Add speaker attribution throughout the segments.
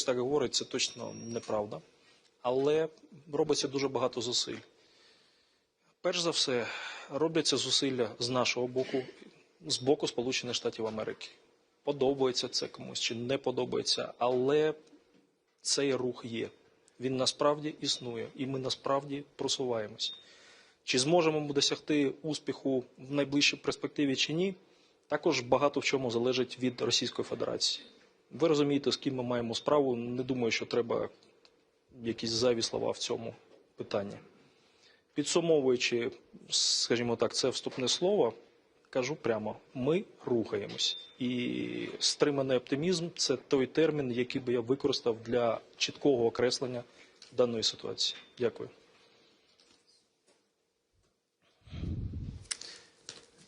Speaker 1: так говорить, це точно неправда. Але робиться дуже багато зусиль. Перш за все, робляться зусилля з нашого боку, з боку Сполучених Штатів Америки. Подобається це комусь чи не подобається, але цей рух є. Він насправді існує, і ми насправді просуваємось. Чи зможемо ми досягти успіху в найближчій перспективі чи ні, також багато в чому залежить від Російської Федерації. Ви розумієте, з ким ми маємо справу, не думаю, що треба якісь зайві слова в цьому питанні. Підсумовуючи, скажімо так, це вступне слово, кажу прямо, ми рухаємось. І стриманий оптимізм – це той термін, який би я використав для чіткого окреслення даної ситуації. Дякую.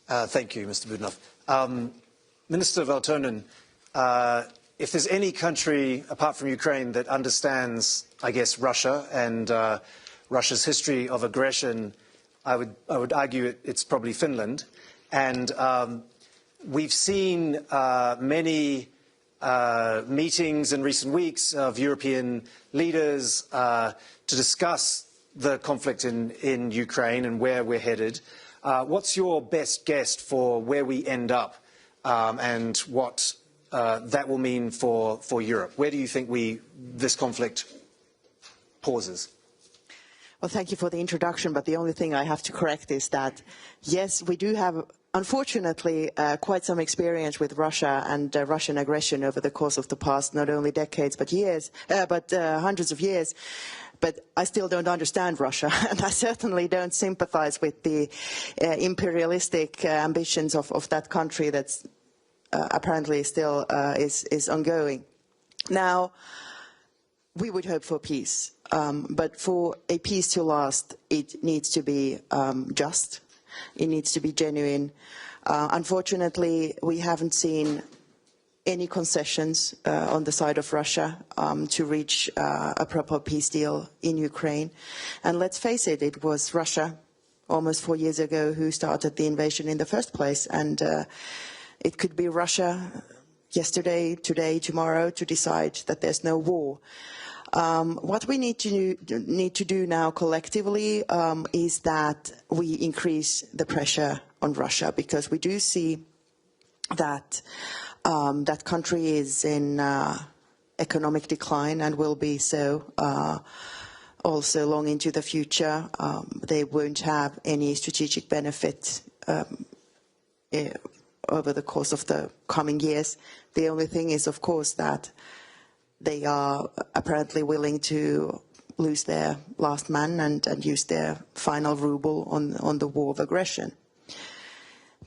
Speaker 2: Thank you, Mr. Budanov. Minister Valtonen, if there's any country apart from Ukraine that understands, I guess, Russia and Russia's history of aggression, I would argue it's probably Finland. And we've seen many meetings in recent weeks of European leaders to discuss the conflict in Ukraine and where we're headed. What's your best guess for where we end up and what that will mean for Europe? Where do you think this conflict pauses?
Speaker 3: Well, thank you for the introduction, but the only thing I have to correct is that, yes, we do have, unfortunately, quite some experience with Russia and Russian aggression over the course of the past, not only decades, but years, hundreds of years. But I still don't understand Russia, and I certainly don't sympathize with the imperialistic ambitions of that country that's apparently still is ongoing. Now, we would hope for peace, but for a peace to last, it needs to be just, it needs to be genuine. Unfortunately, we haven't seen any concessions on the side of Russia to reach a proper peace deal in Ukraine. And let's face it, it was Russia almost 4 years ago who started the invasion in the first place. And it could be Russia yesterday, today, tomorrow to decide that there's no war. What we need to do now collectively is that we increase the pressure on Russia, because we do see that that country is in economic decline and will be so also long into the future. They won't have any strategic benefit over the course of the coming years. The only thing is, of course, that they are apparently willing to lose their last man and use their final ruble on the war of aggression.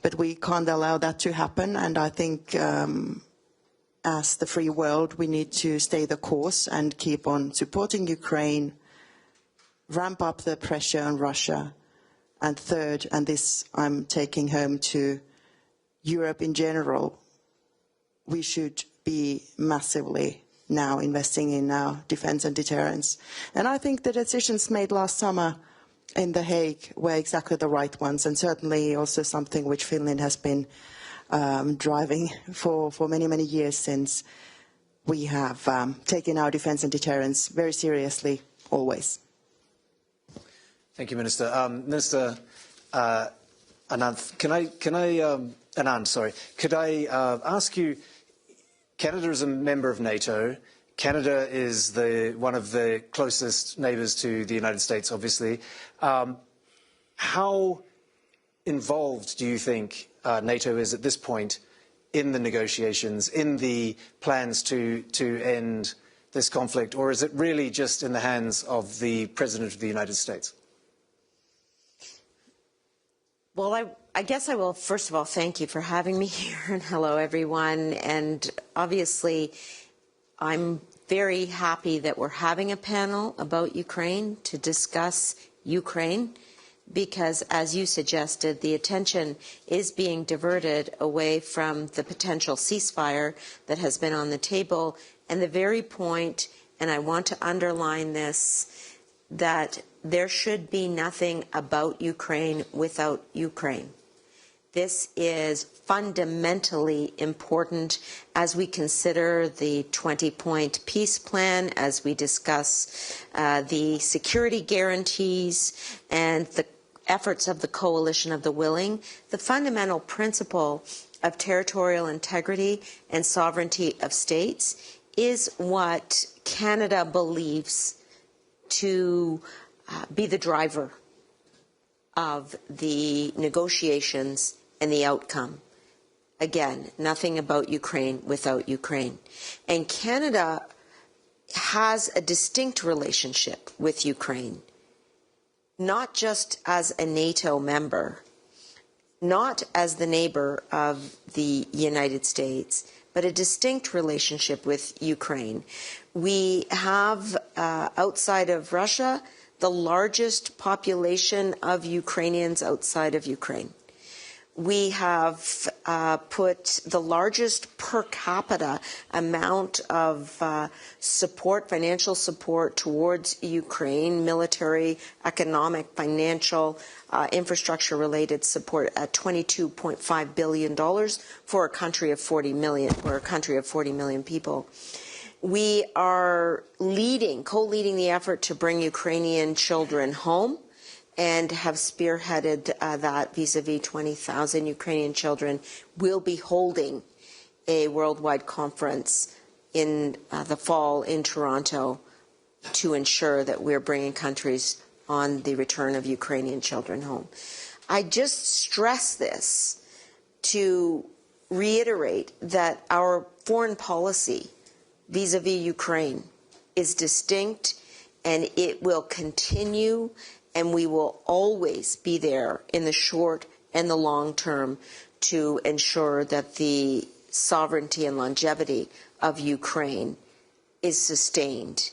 Speaker 3: But we can't allow that to happen, and I think as the free world, we need to stay the course and keep on supporting Ukraine, ramp up the pressure on Russia, and third, and this I'm taking home to Europe in general, we should be massively now investing in our defense and deterrence. And I think the decisions made last summer in The Hague were exactly the right ones, and certainly also something which Finland has been driving for many, many years since we have taken our defense and deterrence very seriously, always.
Speaker 2: Thank you, Minister. Minister Anand, could I ask you, Canada is a member of NATO. Canada is one of the closest neighbours to the United States, obviously. How involved do you think NATO is at this point in the negotiations, in the plans to end this conflict, or is it really just in the hands of the President of the United States?
Speaker 4: Well, I guess I will, first of all, thank you for having me here, and hello, everyone. And obviously, I'm very happy that we're having a panel about Ukraine to discuss Ukraine, because, as you suggested, the attention is being diverted away from the potential ceasefire that has been on the table, and the very point, and I want to underline this, that there should be nothing about Ukraine without Ukraine. This is fundamentally important as we consider the 20-point peace plan, as we discuss the security guarantees and the efforts of the coalition of the willing. The fundamental principle of territorial integrity and sovereignty of states is what Canada believes to be the driver of the negotiations and the outcome. Again, nothing about Ukraine without Ukraine. And Canada has a distinct relationship with Ukraine, not just as a NATO member, not as the neighbor of the United States, but a distinct relationship with Ukraine. We have, outside of Russia, the largest population of Ukrainians outside of Ukraine. We have put the largest per capita amount of support, financial support towards Ukraine, military, economic, financial, infrastructure-related support at $22.5 billion for a country of 40 million, or a country of 40 million people. We are co-leading the effort to bring Ukrainian children home, and have spearheaded that vis-a-vis 20,000 Ukrainian children. Will be holding a worldwide conference in the fall in Toronto to ensure that we're bringing countries on the return of Ukrainian children home. I just stress this to reiterate that our foreign policy vis-a-vis Ukraine is distinct, and it will continue, and we will always be there in the short and the long term to ensure that the sovereignty and longevity of Ukraine is sustained.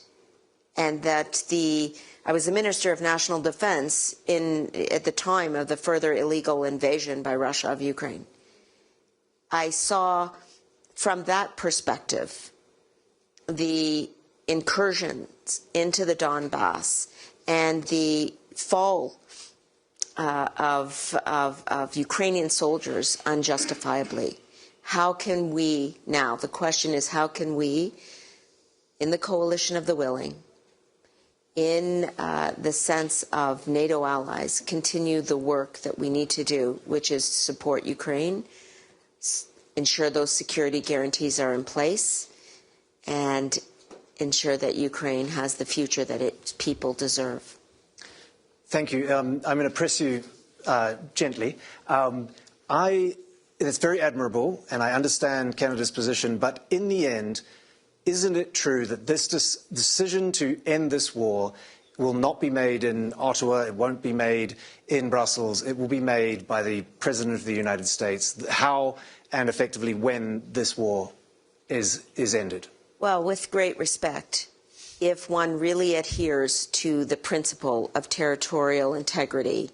Speaker 4: And that I was the Minister of National Defense at the time of the further illegal invasion by Russia of Ukraine. I saw from that perspective the incursions into the Donbass and the fall of Ukrainian soldiers unjustifiably. How can we now, the question is, how can we, in the coalition of the willing, in the sense of NATO allies, continue the work that we need to do, which is support Ukraine, ensure those security guarantees are in place, and ensure that Ukraine has the future that its people deserve.
Speaker 2: Thank you. I'm going to press you gently. It's very admirable, and I understand Canada's position, but in the end, isn't it true that this decision to end this war will not be made in Ottawa, it won't be made in Brussels, it will be made by the President of the United States? How and effectively when this war is ended?
Speaker 4: Well, with great respect, if one really adheres to the principle of territorial integrity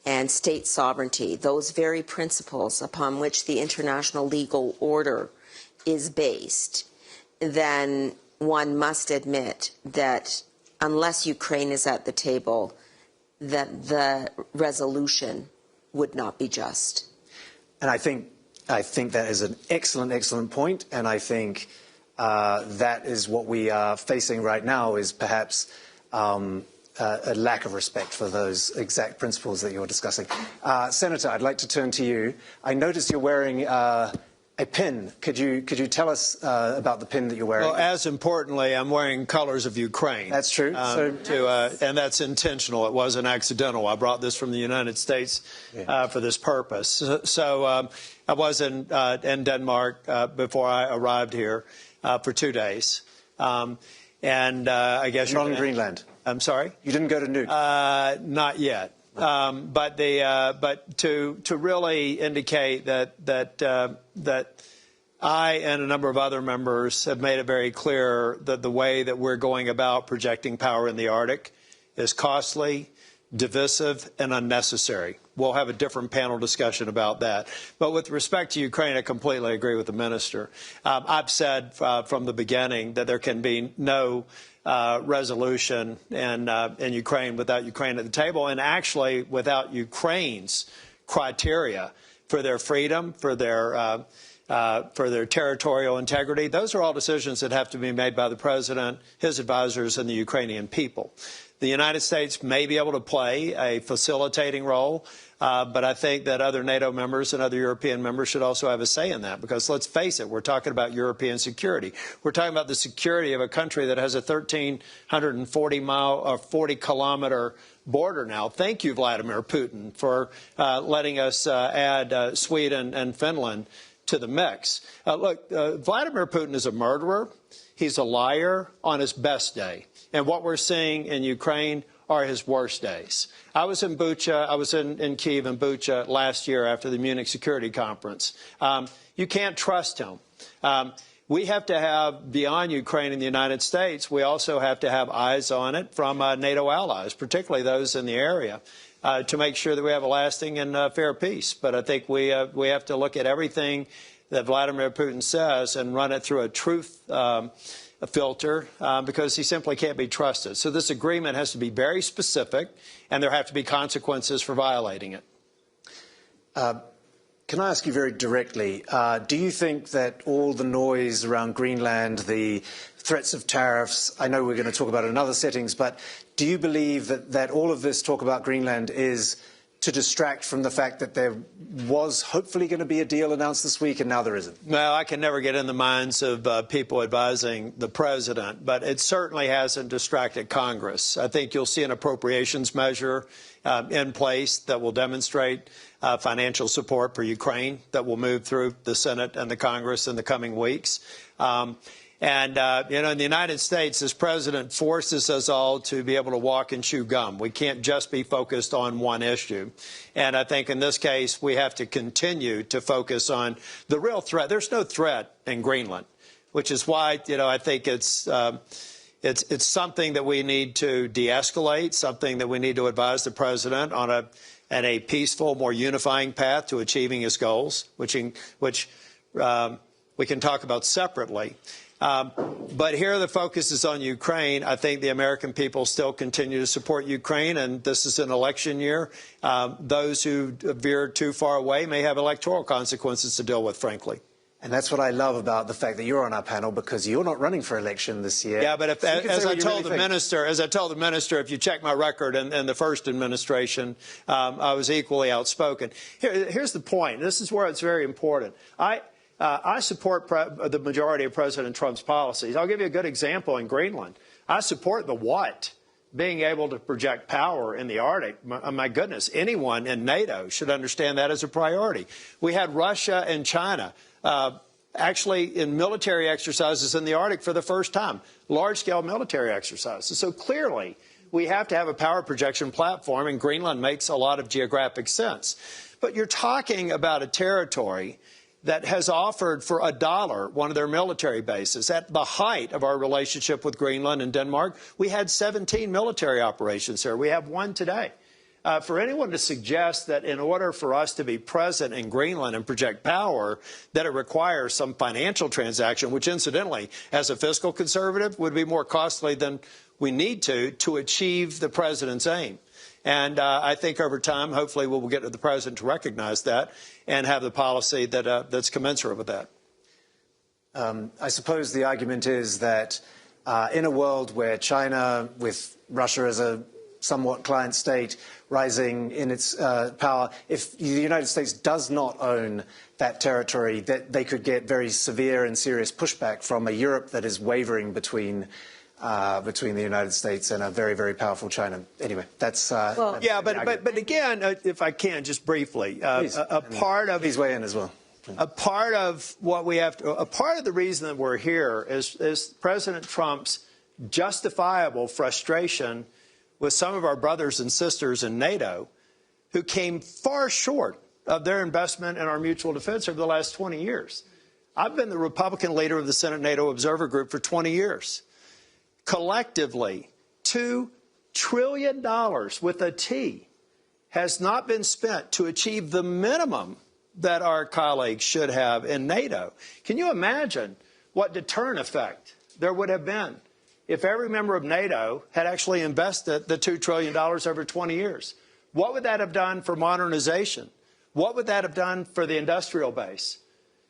Speaker 4: and state sovereignty, those very principles upon which the international legal order is based, then one must admit that unless Ukraine is at the table, that the resolution would not be just. And I think that is an excellent point, and I think that is what we are facing right now, is perhaps a lack of respect for those exact principles that you're discussing. Senator, I'd like to turn to you. I notice you're wearing a pin. Could you tell us about the pin that you're wearing?
Speaker 5: Well, as importantly, I'm wearing colors of Ukraine.
Speaker 2: That's true.
Speaker 5: And that's intentional. It wasn't accidental. I brought this from the United States for this purpose. So I was in Denmark before I arrived here for 2 days. And I guess
Speaker 2: you're not in Greenland.
Speaker 5: I'm sorry?
Speaker 2: You didn't go to Nuuk?
Speaker 5: Not yet. But to really indicate that I and a number of other members have made it very clear that the way that we're going about projecting power in the Arctic is costly, divisive, and unnecessary. We'll have a different panel discussion about that. But with respect to Ukraine, I completely agree with the minister. I've said from the beginning that there can be no resolution in Ukraine without Ukraine at the table, and actually without Ukraine's criteria for their freedom, for their territorial integrity. Those are all decisions that have to be made by the president, his advisors, and the Ukrainian people. The United States may be able to play a facilitating role, but I think that other NATO members and other European members should also have a say in that, because let's face it, we're talking about European security. We're talking about the security of a country that has a 1,340-mile or 40-kilometer border now. Thank you, Vladimir Putin, for letting us add Sweden and Finland to the mix. Look, Vladimir Putin is a murderer. He's a liar on his best day. And what we're seeing in Ukraine are his worst days. I was in Bucha, I was in Kyiv and Bucha last year after the Munich Security Conference. You can't trust him. We have to have, beyond Ukraine and the United States, we also have to have eyes on it from NATO allies, particularly those in the area, to make sure that we have a lasting and fair peace. But I think we have to look at everything that Vladimir Putin says and run it through a truth filter, because he simply can't be trusted. So this agreement has to be very specific, and there have to be consequences for violating it.
Speaker 2: Can I ask you very directly, do you think that all the noise around Greenland, the threats of tariffs, I know we're going to talk about it in other settings, but do you believe that all of this talk about Greenland is to distract from the fact that there was hopefully going to be a deal announced this week and now there isn't?
Speaker 5: Well, I can never get in the minds of people advising the president, but it certainly hasn't distracted Congress. I think you'll see an appropriations measure in place that will demonstrate financial support for Ukraine that will move through the Senate and the Congress in the coming weeks. In the United States, this president forces us all to be able to walk and chew gum. We can't just be focused on one issue. And I think in this case, we have to continue to focus on the real threat. There's no threat in Greenland, which is why, I think it's something that we need to de-escalate, something that we need to advise the president on a peaceful, more unifying path to achieving his goals, which we can talk about separately. But here the focus is on Ukraine. I think the American people still continue to support Ukraine, and this is an election year. Those who veered too far away may have electoral consequences to deal with, frankly.
Speaker 2: And that's what I love about the fact that you're on our panel, because you're not running for election this year.
Speaker 5: Yeah, but as I told the minister, if you check my record in the first administration, I was equally outspoken. Here's the point. This is where it's very important. I support the majority of President Trump's policies. I'll give you a good example in Greenland. I support the what, being able to project power in the Arctic. My goodness, anyone in NATO should understand that as a priority. We had Russia and China actually in military exercises in the Arctic for the first time, large-scale military exercises. So clearly, we have to have a power projection platform, and Greenland makes a lot of geographic sense. But you're talking about a territory that has offered for $1 one of their military bases. At the height of our relationship with Greenland and Denmark, we had 17 military operations there. We have one today. For anyone to suggest that in order for us to be present in Greenland and project power, that it requires some financial transaction, which incidentally, as a fiscal conservative, would be more costly than we need to achieve the president's aim. And I think over time, hopefully, we will get the president to recognize that and have the policy that's commensurate with that.
Speaker 2: I suppose the argument is that in a world where China, with Russia as a somewhat client state, rising in its power, if the United States does not own that territory, that they could get very severe and serious pushback from a Europe that is wavering between the United States and a very, very powerful China. Anyway, that's...
Speaker 5: yeah, but again, if I can, just briefly,
Speaker 2: please weigh in as well.
Speaker 5: A part of what we have to, a part of the reason that we're here is President Trump's justifiable frustration with some of our brothers and sisters in NATO who came far short of their investment in our mutual defense over the last 20 years. I've been the Republican leader of the Senate NATO Observer Group for 20 years. Collectively, $2 trillion with a T has not been spent to achieve the minimum that our colleagues should have in NATO. Can you imagine what deterrent effect there would have been if every member of NATO had actually invested the $2 trillion over 20 years? What would that have done for modernization? what would that have done for the industrial base?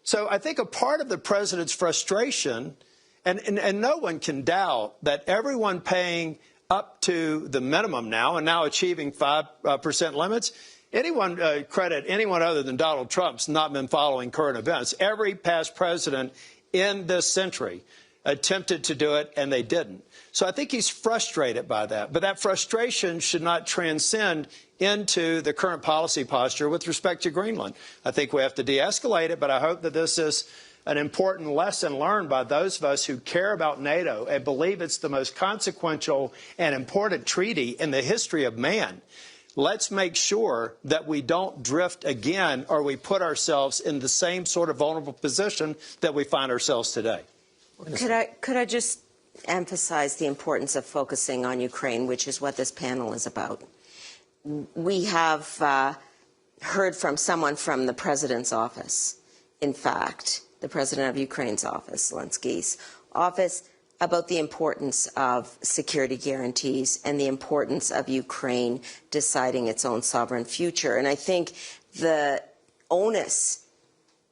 Speaker 5: So I think a part of the president's frustration, and no one can doubt that everyone paying up to the minimum now and now achieving 5% limits, anyone credit anyone other than Donald Trump's not been following current events. Every past president in this century attempted to do it, and they didn't. So I think he's frustrated by that. But that frustration should not transcend into the current policy posture with respect to Greenland. I think we have to de-escalate it, but I hope that this is an important lesson learned by those of us who care about NATO and believe it's the most consequential and important treaty in the history of man. Let's make sure that we don't drift again or we put ourselves in the same sort of vulnerable position that we find ourselves today.
Speaker 4: Could I just emphasize the importance of focusing on Ukraine, which is what this panel is about? We have heard from someone from the president's office, in fact, the president of Ukraine's office, Zelensky's office, about the importance of security guarantees and the importance of Ukraine deciding its own sovereign future. And I think the onus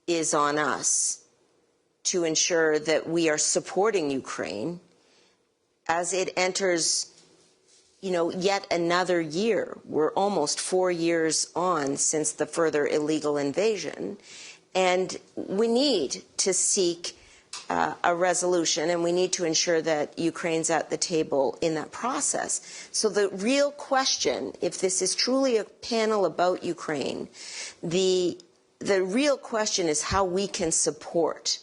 Speaker 4: is on us to ensure that we are supporting Ukraine as it enters, yet another year. We're almost 4 years on since the further illegal invasion. And we need to seek a resolution, and we need to ensure that Ukraine's at the table in that process. So the real question, if this is truly a panel about Ukraine, the real question is how we can support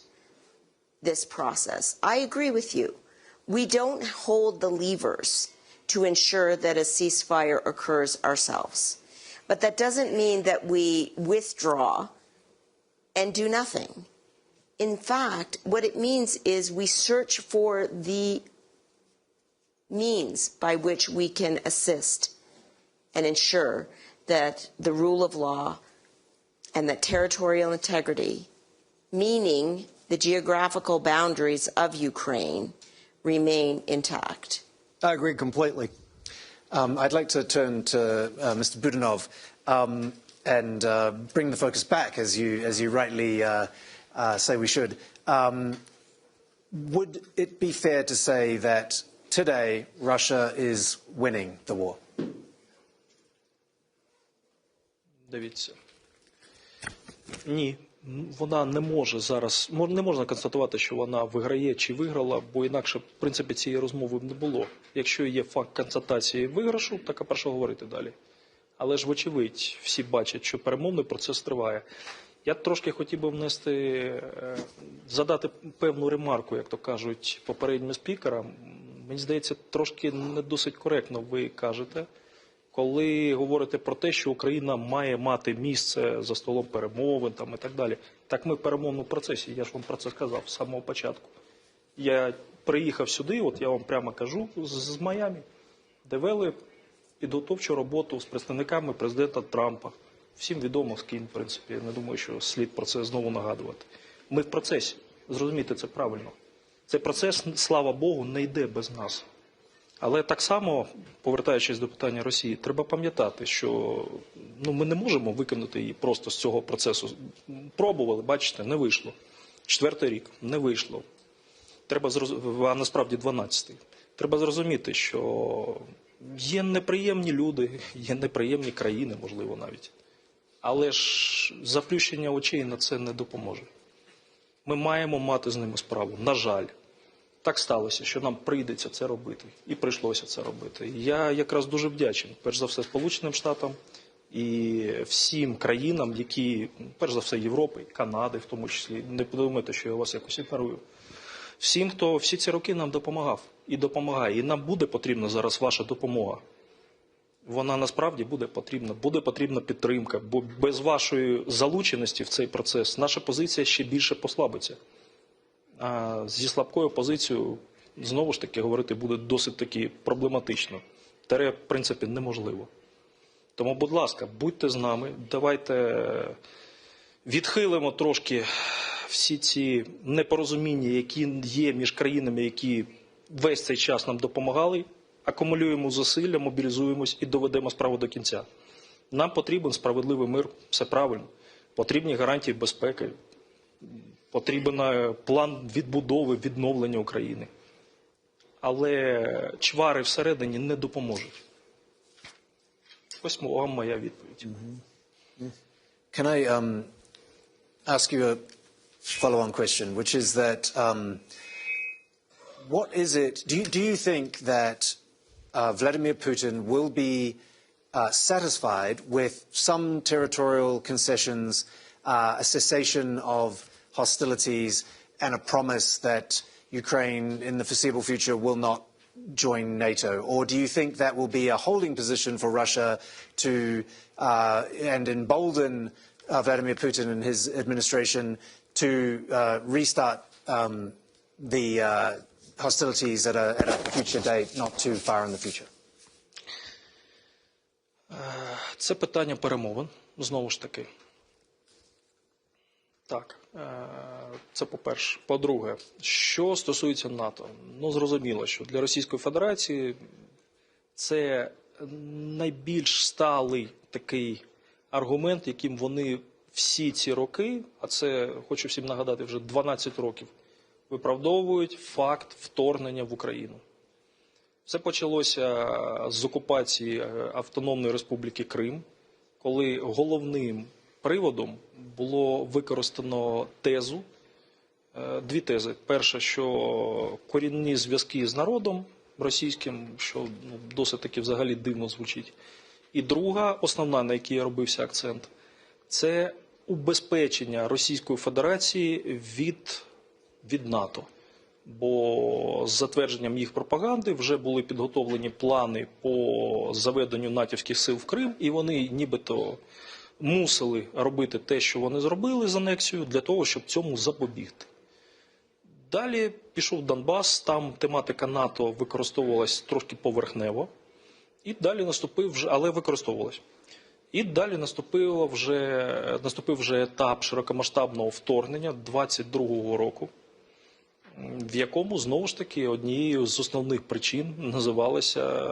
Speaker 4: this process. I agree with you. We don't hold the levers to ensure that a ceasefire occurs ourselves. But that doesn't mean that we withdraw and do nothing. In fact, what it means is we search for the means by which we can assist and ensure that the rule of law and that territorial integrity, meaning the geographical boundaries of Ukraine, remain intact.
Speaker 5: I agree completely.
Speaker 2: I'd like to turn to Mr. Budanov and bring the focus back, as you rightly say we should. Would it be fair to say that today Russia is winning the war?
Speaker 1: Дивіться. Ні. Вона не може зараз, не можна констатувати, що вона виграє чи виграла, бо інакше, в принципі, цієї розмови б не було. Якщо є факт констатації виграшу, так, а про що говорити далі? Але ж, вочевидь, всі бачать, що перемовний процес триває. Я трошки хотів би задати певну ремарку, як то кажуть, попереднім спікерам. Мені здається, трошки не досить коректно ви кажете, коли говорите про те, що Україна має мати місце за столом перемовин і так далі. Так ми в перемовному процесі, я ж вам про це сказав з самого початку. Я приїхав сюди, от я вам прямо кажу, з Майамі, де вели підготовчу роботу з представниками президента Трампа. Всім відомо з ким, в принципі, я не думаю, що слід про це знову нагадувати. Ми в процесі, зрозумійте це правильно. Цей процес, слава Богу, не йде без нас. Але так само, повертаючись до питання Росії, треба пам'ятати, що ми не можемо викинути її просто з цього процесу. Пробували, бачите, не вийшло. 4-й рік не вийшло. А насправді 12-й. Треба зрозуміти, що є неприємні люди, є неприємні країни, можливо, навіть. Але ж заплющення очей на це не допоможе. Ми маємо мати з ними справу, на жаль. Так сталося, що нам прийдеться це робити. І прийшлося це робити. Я якраз дуже вдячний, перш за все, Сполученим Штатам і всім країнам, які, перш за все, Європи, Канади в тому числі. Не подумайте, що я вас якось ігнорую. Всім, хто всі ці роки нам допомагав і допомагає. І нам буде потрібна зараз ваша допомога. Вона насправді буде потрібна підтримка, бо без вашої залученості в цей процес наша позиція ще більше послабиться. А зі слабкою позицією, знову ж таки, говорити буде досить таки проблематично. В принципі, неможливо. Тому, будь ласка, будьте з нами, давайте відхилимо трошки всі ці непорозуміння, які є між країнами, які весь цей час нам допомагали, акумулюємо зусилля, мобілізуємось і доведемо справу до кінця. Нам потрібен справедливий мир, все правильно. Потрібні гарантії безпеки, потрібен план відбудови, відновлення України. Але чвари всередині не допоможуть. Ось вам моя відповідь.
Speaker 2: Can I ask you a follow-on question, which is that what is it, do you think that Vladimir Putin will be satisfied with some territorial concessions, a cessation of hostilities, and a promise that Ukraine in the foreseeable future will not join NATO? Or do you think that will be a holding position for Russia to and embolden Vladimir Putin and his administration to restart the hostilities at a future date, not too far in the future?
Speaker 1: Це питання перемовин, знову ж таки. Так, це по-перше. По-друге, що стосується НАТО, ну зрозуміло, що для Російської Федерації це найбільш сталий такий аргумент, яким вони всі ці роки, а це, хочу всім нагадати, вже 12 років, виправдовують факт вторгнення в Україну. Це почалося з окупації Автономної Республіки Крим, коли головним приводом було використано тезу, дві тези. Перша, що корінні зв'язки з народом російським, що досить таки взагалі дивно звучить. І друга, основна, на якій робився акцент, це убезпечення Російської Федерації від НАТО. Бо з затвердженням їх пропаганди вже були підготовлені плани по заведенню натівських сил в Крим, і вони нібито мусили робити те, що вони зробили з анексією, для того, щоб цьому запобігти. Далі пішов Донбас, там тематика НАТО використовувалась трошки поверхнево, і далі але використовувалась. І далі наступив вже етап широкомасштабного вторгнення 22-го року, в якому, знову ж таки, однією з основних причин називалося,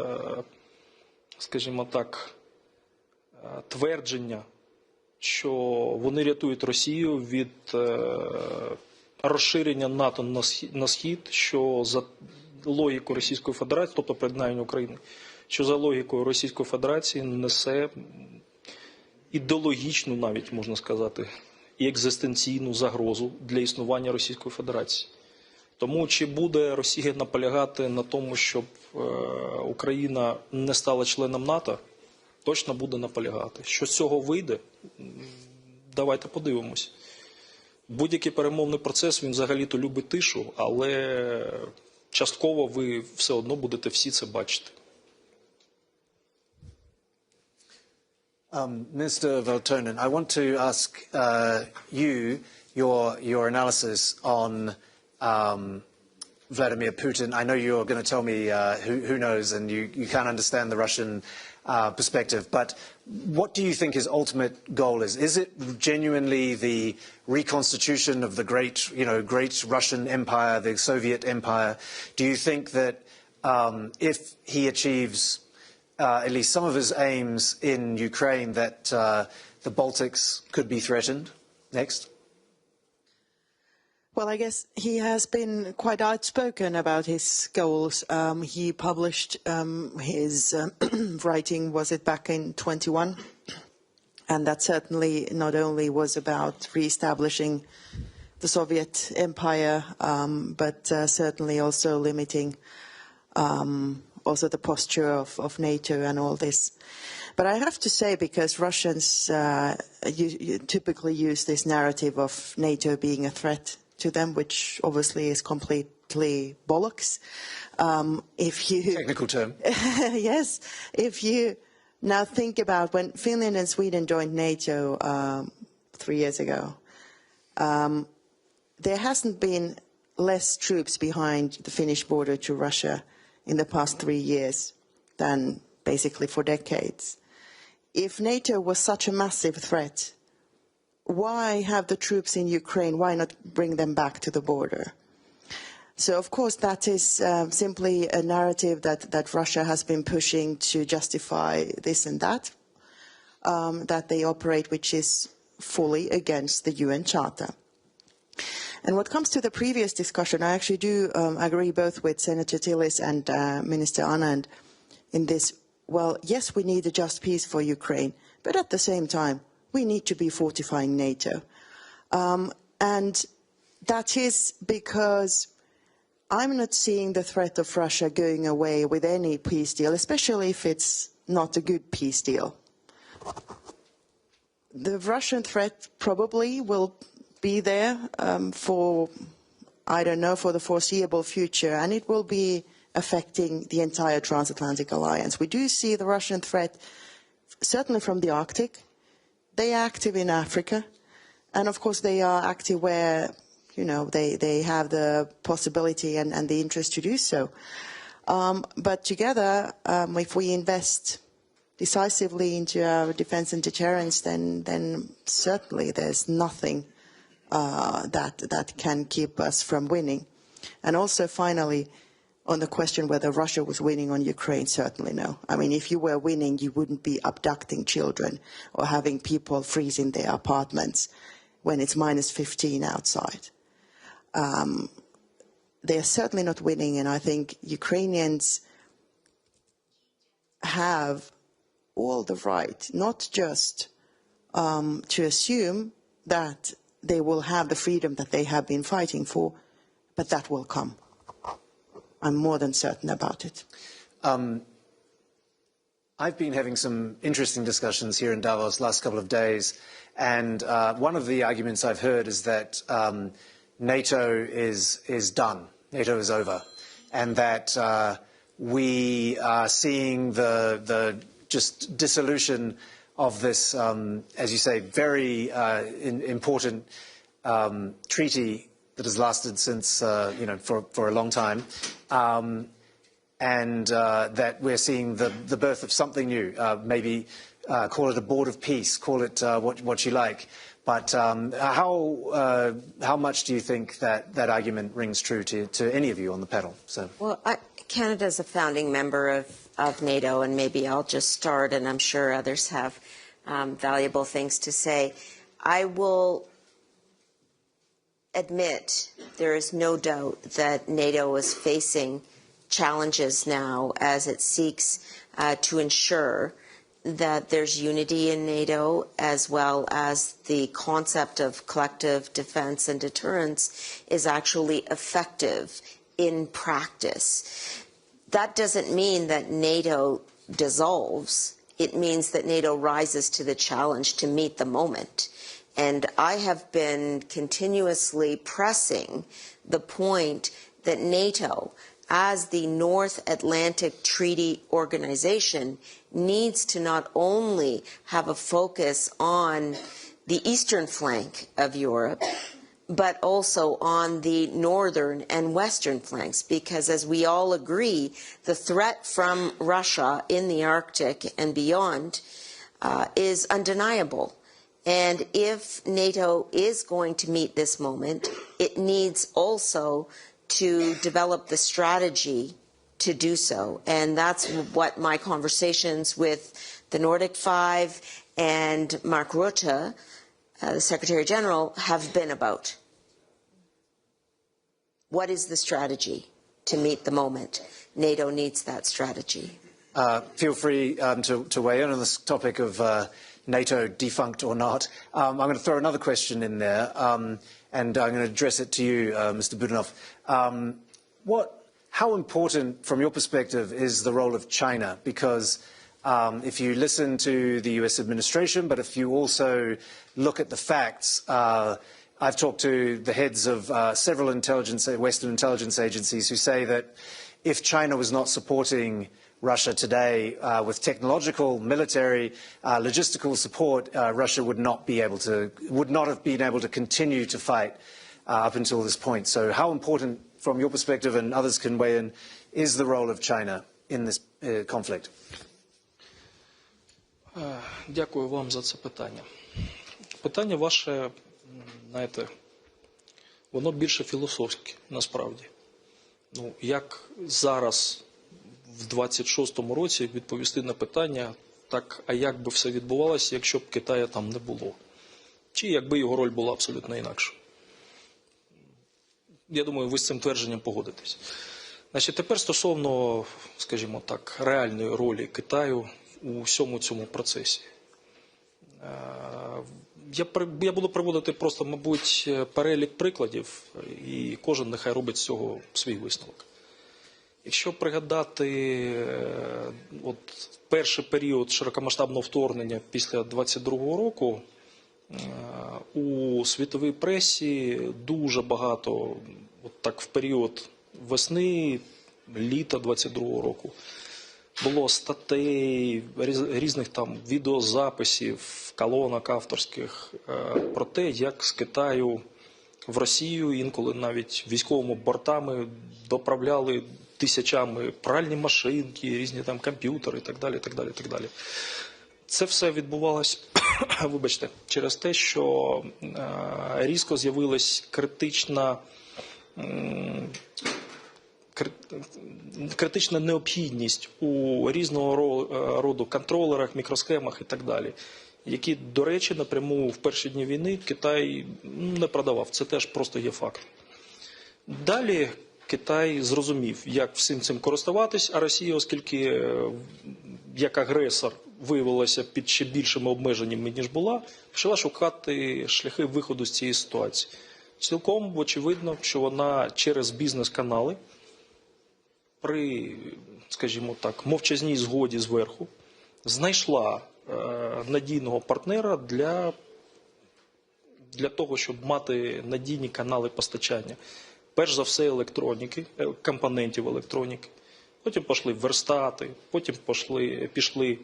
Speaker 1: скажімо так, твердження, що вони рятують Росію від розширення НАТО на схід, що за логікою Російської Федерації, тобто приєднання України, що за логікою Російської Федерації несе ідеологічну, навіть можна сказати, і екзистенційну загрозу для існування Російської Федерації. Тому чи буде Росія наполягати на тому, щоб Україна не стала членом НАТО, точно буде наполягати. Що з цього вийде, давайте подивимось. Будь-який перемовний процес, він взагалі-то любить тишу, але частково ви все одно будете всі це бачити.
Speaker 2: Minister Valtonen, I want to ask you your analysis on Vladimir Putin. I know you're going to tell me who knows, and you can't understand the Russian perspective, but what do you think his ultimate goal is? Is it genuinely the reconstitution of the great Russian Empire, the Soviet Empire? Do you think that if he achieves at least some of his aims in Ukraine, that the Baltics could be threatened next?
Speaker 3: Well, I guess he has been quite outspoken about his goals. He published his writing, was it back in 21? And that certainly not only was about re-establishing the Soviet Empire, but certainly also limiting also the posture of NATO and all this. But I have to say, because Russians typically use this narrative of NATO being a threat to them, which obviously is completely bollocks.
Speaker 2: Technical term.
Speaker 3: Yes. If you now think about when Finland and Sweden joined NATO 3 years ago, there hasn't been less troops behind the Finnish border to Russia in the past 3 years than basically for decades. If NATO was such a massive threat, why have the troops in Ukraine? Why not bring them back to the border? So, of course, that is simply a narrative that Russia has been pushing to justify this and that. that they operate, which is fully against the UN Charter. And what comes to the previous discussion, I actually do agree both with Senator Tillis and Minister Anand in this. Well, yes, we need a just peace for Ukraine, but at the same time, we need to be fortifying NATO. And that is because I'm not seeing the threat of Russia going away with any peace deal, especially if it's not a good peace deal. The Russian threat probably will be there for, I don't know, for the foreseeable future, and it will be affecting the entire transatlantic alliance. We do see the Russian threat certainly from the Arctic. They are active in Africa, and of course they are active where, you know, they have the possibility and the interest to do so. But together, if we invest decisively into our defense and deterrence, then certainly there's nothing that can keep us from winning. And also, finally, on the question whether Russia was winning on Ukraine, certainly no. I mean, if you were winning, you wouldn't be abducting children or having people freeze in their apartments when it's minus 15 outside. They are certainly not winning, and I think Ukrainians have all the right, not just to assume that they will have the freedom that they have been fighting for, but that will come. I'm more than certain about it.
Speaker 2: I've been having some interesting discussions here in Davos last couple of days, and one of the arguments I've heard is that NATO is done, NATO is over, and that we are seeing the just dissolution of this, as you say, very important treaty that has lasted since, you know, for a long time, and that we're seeing the birth of something new. Maybe call it a board of peace, call it what you like. But how much do you think that argument rings true to any of you on the panel? So.
Speaker 4: Well, Canada is a founding member of NATO, and maybe I'll just start, and I'm sure others have valuable things to say. I will admit there is no doubt that NATO is facing challenges now as it seeks to ensure that there's unity in NATO, as well as the concept of collective defense and deterrence is actually effective in practice. That doesn't mean that NATO dissolves. It means that NATO rises to the challenge to meet the moment. And I have been continuously pressing the point that NATO, as the North Atlantic Treaty Organization, needs to not only have a focus on the eastern flank of Europe, but also on the northern and western flanks, because as we all agree, the threat from Russia in the Arctic and beyond is undeniable. And if NATO is going to meet this moment, it needs also to develop the strategy to do so. And that's what my conversations with the Nordic Five and Mark Rutte, the Secretary General, have been about. What is the strategy to meet the moment? NATO needs that strategy.
Speaker 2: Feel free to weigh in on this topic of NATO defunct or not. I'm going to throw another question in there, and I'm going to address it to you, Mr. Budanov. How important, from your perspective, is the role of China? Because if you listen to the US administration, but if you also look at the facts, I've talked to the heads of several Western intelligence agencies who say that if China was not supporting Russia today with technological, military, logistical support, Russia would not have been able to continue to fight up until this point. So how important, from your perspective, and others can weigh in, is the role of China in this conflict?
Speaker 1: Дякую вам за це питання. Питання ваше, знаєте, воно більше філософське, насправді. Як зараз, в 26-му році, відповісти на питання, так, а як би все відбувалося, якщо б Китая там не було? Чи якби його роль була абсолютно інакша? Я думаю, ви з цим твердженням погодитесь. Значить, тепер стосовно, скажімо так, реальної ролі Китаю у всьому цьому процесі. Я буду приводити просто, мабуть, перелік прикладів, і кожен нехай робить з цього свій висновок. Якщо пригадати перший період широкомасштабного вторгнення після 22-го року, у світовій пресі дуже багато, в період весни, літа 22-го року, було статей, різних там відеозаписів, колонок авторських про те, як з Китаю в Росію інколи навіть військовими бортами доправляли тисячами пральні машинки, різні там комп'ютери і так далі, так далі, так далі. Це все відбувалося, вибачте, через те, що різко з'явилась критична необхідність у різного роду контролерах, мікросхемах і так далі, які, до речі, напряму в перші дні війни Китай не продавав. Це теж просто є факт. Далі Китай зрозумів, як всім цим користуватись, а Росія, оскільки як агресор виявилася під ще більшими обмеженнями, ніж була, почала шукати шляхи виходу з цієї ситуації. Цілком очевидно, що вона через бізнес-канали при, скажімо так, мовчазній згоді зверху знайшла надійного партнера для того, щоб мати надійні канали постачання. Перш за все електроніки, компонентів електроніки, потім пішли верстати, потім пішли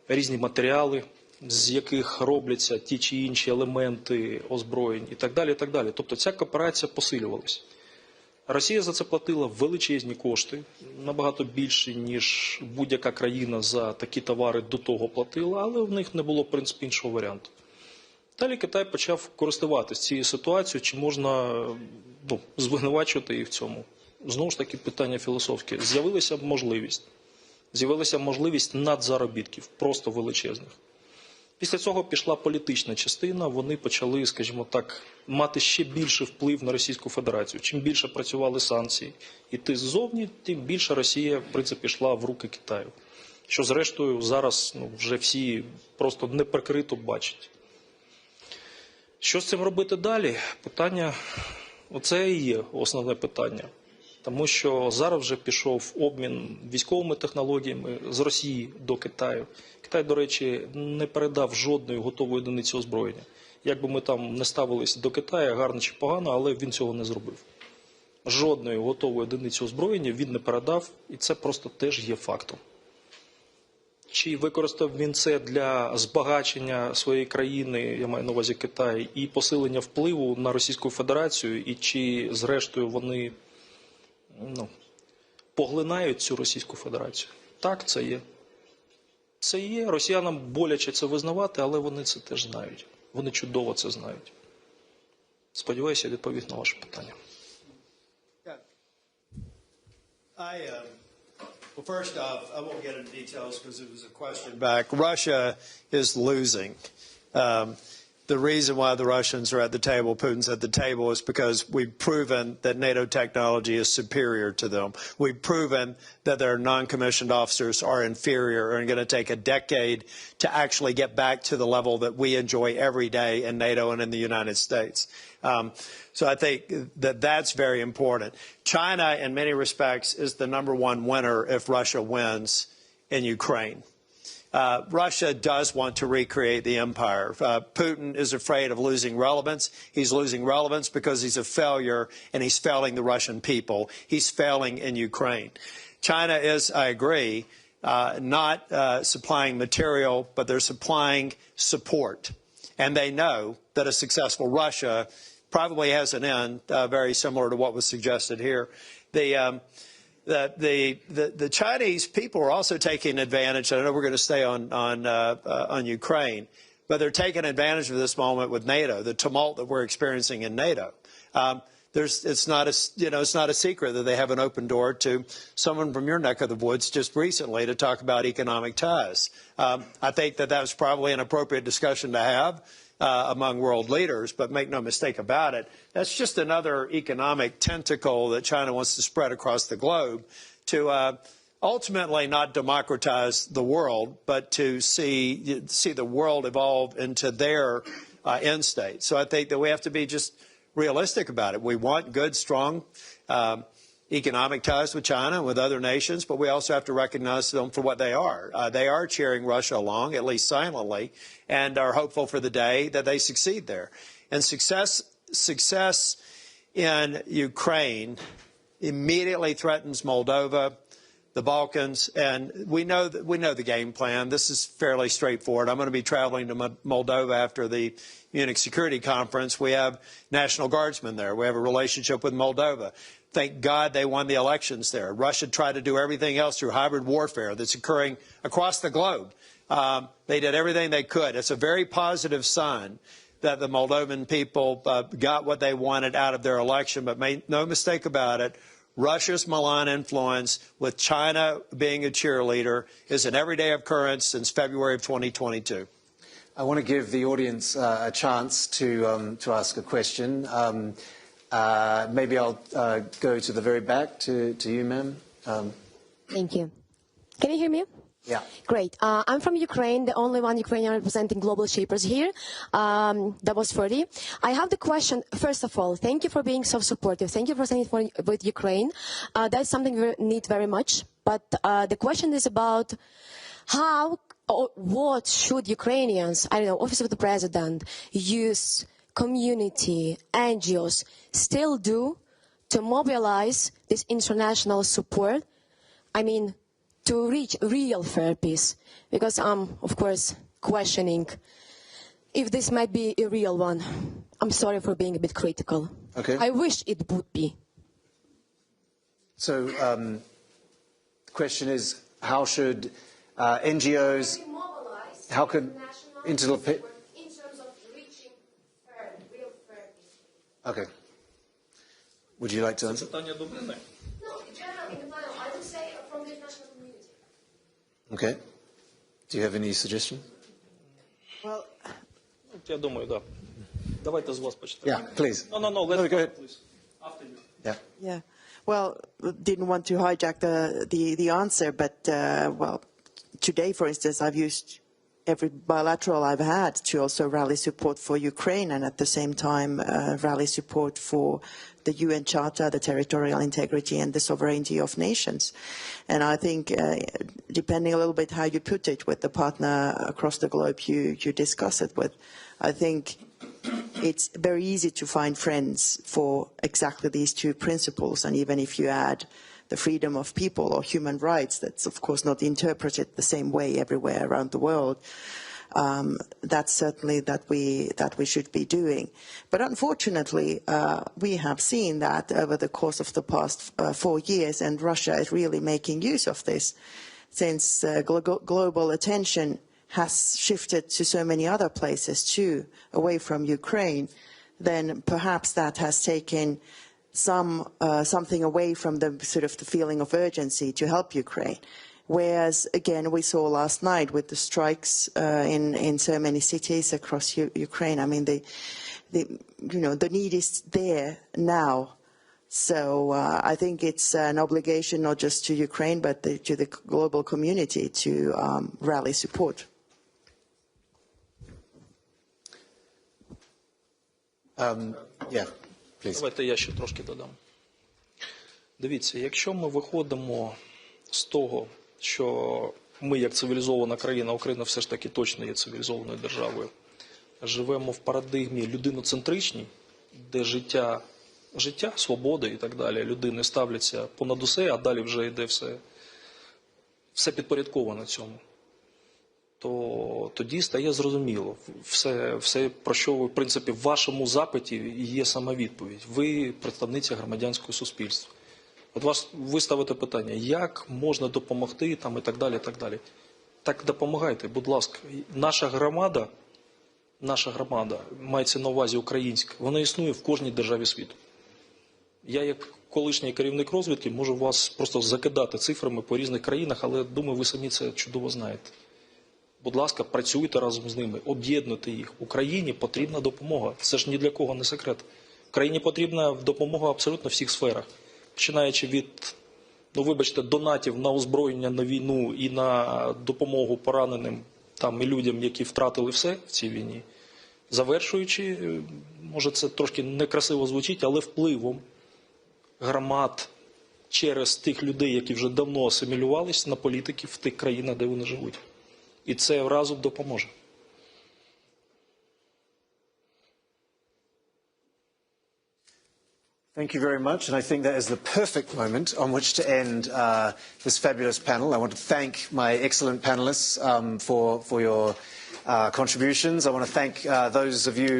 Speaker 1: різні матеріали, з яких робляться ті чи інші елементи озброєнь і так далі, і так далі. Тобто ця кооперація посилювалася. Росія за це платила величезні кошти, набагато більші, ніж будь-яка країна за такі товари до того платила, але в них не було, в принципі, іншого варіанту. Далі Китай почав користуватися цією ситуацією, чи можна звинувачувати її в цьому. Знову ж таки, питання філософське. З'явилася можливість надзаробітків, просто величезних. Після цього пішла політична частина, вони почали, скажімо так, мати ще більший вплив на Російську Федерацію. Чим більше працювали санкції і тиск ззовні, тим більше Росія, в принципі, йшла в руки Китаю. Що, зрештою, зараз вже всі просто неприкрито бачать. Що з цим робити далі? Питання, оце і є основне питання. Тому що зараз вже пішов обмін військовими технологіями з Росії до Китаю. Китай, до речі, не передав жодної готової одиниці озброєння. Як би ми там не ставились до Китаю, гарно чи погано, але він цього не зробив. Жодної готової одиниці озброєння він не передав, і це просто теж є фактом. Чи використав він це для збагачення своєї країни, я маю на увазі Китай, і посилення впливу на Російську Федерацію, і чи, зрештою, вони поглинають цю Російську Федерацію? Так, це є. Це є. Росіянам боляче це визнавати, але вони це теж знають. Вони чудово це знають. Сподіваюся, я відповів на ваше питання.
Speaker 5: Well, first off, I won't get into details because it was a question back. Russia is losing. The reason why the Russians are at the table, Putin's at the table, is because we've proven that NATO technology is superior to them. We've proven that their non-commissioned officers are inferior and going to take a decade to actually get back to the level that we enjoy every day in NATO and in the United States. So I think that that's very important. China, in many respects, is the #1 winner if Russia wins in Ukraine. Russia does want to recreate the empire. Putin is afraid of losing relevance. He's losing relevance because he's a failure, and he's failing the Russian people. He's failing in Ukraine. China is, I agree, not supplying material, but they're supplying support. And they know that a successful Russia probably has an end, very similar to what was suggested here. The Chinese people are also taking advantage. I know we're going to stay on Ukraine, but they're taking advantage of this moment with NATO, the tumult that we're experiencing in NATO. it's not a secret that they have an open door to someone from your neck of the woods just recently to talk about economic ties. I think that was probably an appropriate discussion to have among world leaders, but make no mistake about it, that's just another economic tentacle that China wants to spread across the globe to ultimately not democratize the world, but to see the world evolve into their end state. So I think that we have to be just realistic about it. We want good, strong economic ties with China and with other nations, but we also have to recognize them for what they are. They are cheering Russia along, at least silently, and are hopeful for the day that they succeed there. And success in Ukraine immediately threatens Moldova, the Balkans, and we know the game plan. This is fairly straightforward. I'm going to be traveling to Moldova after the Munich Security Conference. We have National Guardsmen there. We have a relationship with Moldova. Thank God they won the elections there. Russia tried to do everything else through hybrid warfare that's occurring across the globe. They did everything they could. It's a very positive sign that the Moldovan people got what they wanted out of their election, but make no mistake about it, Russia's malign influence, with China being a cheerleader, is an everyday occurrence since February of 2022.
Speaker 2: I want to give the audience a chance to ask a question. Maybe I'll go to the very back to you, ma'am.
Speaker 6: Thank you. Can you hear me?
Speaker 2: Yeah.
Speaker 6: Great. I'm from Ukraine, the only one Ukrainian representing global shapers here. Davos 30. I have the question, first of all, thank you for being so supportive. Thank you for saying with Ukraine. That's something we need very much. But the question is about how or what should Ukrainians, I don't know, Office of the President, youth, community, NGOs still do to mobilize this international support? I mean, to reach real fair peace, because I'm, of course, questioning if this might be a real one. I'm sorry for being a bit critical.
Speaker 2: Okay.
Speaker 6: I wish it would be.
Speaker 2: So the question is, how should NGOs, how could
Speaker 6: in terms of reaching real fair peace?
Speaker 2: Okay. Would you like to answer?
Speaker 6: No, in general, in the panel, I would say from the international community.
Speaker 2: Okay. Do you have any suggestion?
Speaker 3: Well,
Speaker 1: Я думаю, да. Давайте з вас почнемо.
Speaker 2: Yeah, please.
Speaker 1: No,
Speaker 2: No,
Speaker 1: let's
Speaker 2: go ahead.
Speaker 1: please. After you.
Speaker 2: Yeah.
Speaker 3: yeah. Well, didn't want to hijack the answer, but well, today, for instance, I've used every bilateral I've had to also rally support for Ukraine, and at the same time rally support for the UN Charter, the territorial integrity and the sovereignty of nations. And I think, depending a little bit how you put it with the partner across the globe you discuss it with, I think it's very easy to find friends for exactly these two principles. And even if you add the freedom of people or human rights, that's of course not interpreted the same way everywhere around the world. That's certainly that we should be doing. But unfortunately, we have seen that over the course of the past 4 years, and Russia is really making use of this, since global attention has shifted to so many other places too, away from Ukraine, then perhaps that has taken something away from the sort of the feeling of urgency to help Ukraine. Whereas, again, we saw last night with the strikes in so many cities across Ukraine. I mean, the need is there now. So I think it's an obligation not just to Ukraine, but to the global community to rally support.
Speaker 2: Yeah, please.
Speaker 1: Давайте я ще трошки додам. Дивіться, якщо ми виходимо з того, що ми, як цивілізована країна, Україна все ж таки точно є цивілізованою державою, живемо в парадигмі людиноцентричній, де життя, свобода і так далі, людини ставляться понад усе, а далі вже йде все підпорядковано цьому, то тоді стає зрозуміло. Все, про що ви, в принципі, в вашому запиті є сама відповідь. Ви представниця громадянського суспільства. От ви ставите питання, як можна допомогти там, і так далі, і так далі. Так допомагайте, будь ласка. Наша громада, мається на увазі українська, вона існує в кожній державі світу. Я, як колишній керівник розвідки, можу вас просто закидати цифрами по різних країнах, але, думаю, ви самі це чудово знаєте. Будь ласка, працюйте разом з ними, об'єднуйте їх. Україні потрібна допомога. Це ж ні для кого не секрет. Україні потрібна допомога абсолютно в всіх сферах. Починаючи від, вибачте, донатів на озброєння, на війну і на допомогу пораненим і людям, які втратили все в цій війні. Завершуючи, може це трошки некрасиво звучить, але впливом громад через тих людей, які вже давно асимілювалися на політиків в тих країнах, де вони живуть. І це разом допоможе.
Speaker 2: Thank you very much, and I think that is the perfect moment on which to end this fabulous panel. I want to thank my excellent panelists for your contributions. I want to thank those of you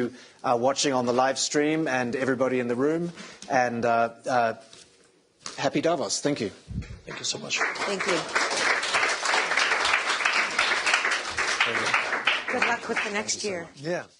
Speaker 2: watching on the live stream and everybody in the room, and happy Davos. Thank you.
Speaker 1: Thank you so much.
Speaker 4: Thank you. Good luck with the next year.
Speaker 2: Yeah.